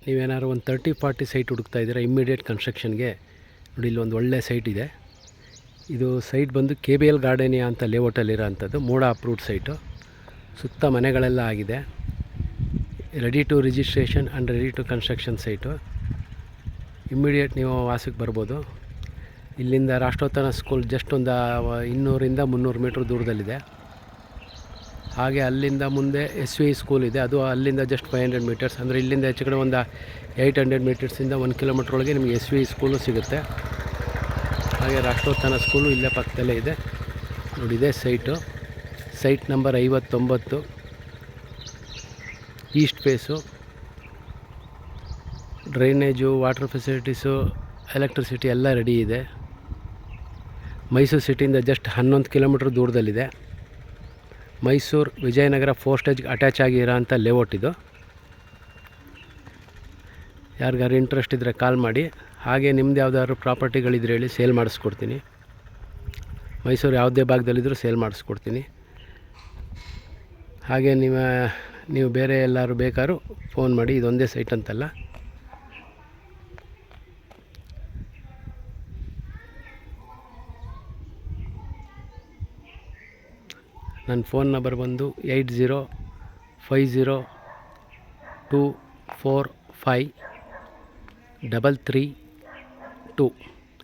ನೀವೇನಾದ್ರು ಒಂದು 30-40 ಸೈಟ್ ಹುಡುಕ್ತಾ ಇದ್ದೀರಾ ಇಮ್ಮಿಡಿಯೇಟ್ ಕನ್ಸ್ಟ್ರಕ್ಷನ್ಗೆ, ನೋಡಿ ಇಲ್ಲೊಂದು ಒಳ್ಳೆ ಸೈಟ್ ಇದೆ. ಇದು ಸೈಟ್ ಬಂದು KBL ಗಾರ್ಡನಿಯಾ ಅಂತ ಲೇಔಟಲ್ಲಿರೋ ಅಂಥದ್ದು, ಮೂಡ ಅಪ್ರೂವ್ಡ್ ಸೈಟು. ಸುತ್ತ ಮನೆಗಳೆಲ್ಲ ಆಗಿದೆ. Ready to registration and ready to construction site. Immediate ನೀವು ವಾಸಕ್ಕೆ ಬರ್ಬೋದು. ಇಲ್ಲಿಂದ ರಾಷ್ಟ್ರೋತ್ಥಾನ ಸ್ಕೂಲ್ ಜಸ್ಟ್ ಒಂದು 200-300 ಮೀಟ್ರ್ ದೂರದಲ್ಲಿದೆ. ಹಾಗೆ ಅಲ್ಲಿಂದ ಮುಂದೆ SVI ಸ್ಕೂಲ್ ಇದೆ, ಅದು ಅಲ್ಲಿಂದ ಜಸ್ಟ್ 500 ಮೀಟರ್ಸ್. ಅಂದರೆ ಇಲ್ಲಿಂದ ಹೆಚ್ಚು ಕಡೆ ಒಂದು 800 ಮೀಟರ್ಸಿಂದ 1 ಕಿಲೋಮೀಟ್ರ್ ಒಳಗೆ ನಿಮಗೆ SVI ಸ್ಕೂಲು ಸಿಗುತ್ತೆ. ಹಾಗೆ ರಾಷ್ಟ್ರೋತ್ಥಾನ ಸ್ಕೂಲು ಇಲ್ಲೇ ಪಕ್ಕದಲ್ಲೇ ಇದೆ. ನೋಡಿ ಇದೇ site, site number 59, east face. Drainage, water facilities, electricity ಎಲ್ಲ ರೆಡಿ ಇದೆ. ಮೈಸೂರು ಸಿಟಿಯಿಂದ ಜಸ್ಟ್ 11 ಕಿಲೋಮೀಟ್ರ್ ದೂರದಲ್ಲಿದೆ. ಮೈಸೂರು ವಿಜಯನಗರ 4 ಸ್ಟೇಜ್ಗೆ ಅಟ್ಯಾಚ್ ಆಗಿರೋ ಅಂಥ ಲೇಔಟ್ ಇದು. ಯಾರಿಗಾರು ಇಂಟ್ರೆಸ್ಟ್ ಇದ್ದರೆ ಕಾಲ್ ಮಾಡಿ. ಹಾಗೆ ನಿಮ್ದು ಯಾವುದಾದ್ರು ಪ್ರಾಪರ್ಟಿಗಳಿದ್ರೆ ಹೇಳಿ, ಸೇಲ್ ಮಾಡಿಸ್ಕೊಡ್ತೀನಿ. ಮೈಸೂರು ಯಾವುದೇ ಭಾಗದಲ್ಲಿದ್ದರೂ ಸೇಲ್ ಮಾಡಿಸ್ಕೊಡ್ತೀನಿ. ಹಾಗೆ ನೀವು ಬೇರೆ ಎಲ್ಲರೂ ಬೇಕಾದ್ರೂ ಫೋನ್ ಮಾಡಿ, ಇದೊಂದೇ ಸೈಟ್ ಅಂತಲ್ಲ. ನನ್ನ ಫೋನ್ ನಂಬರ್ ಬಂದು 8050245332.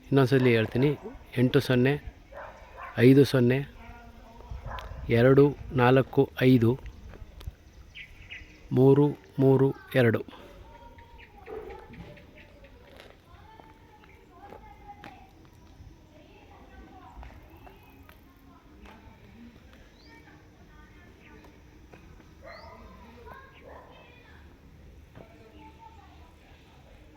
ಇನ್ನೊಂದ್ಸಲಿ ಹೇಳ್ತೀನಿ, 8050245332.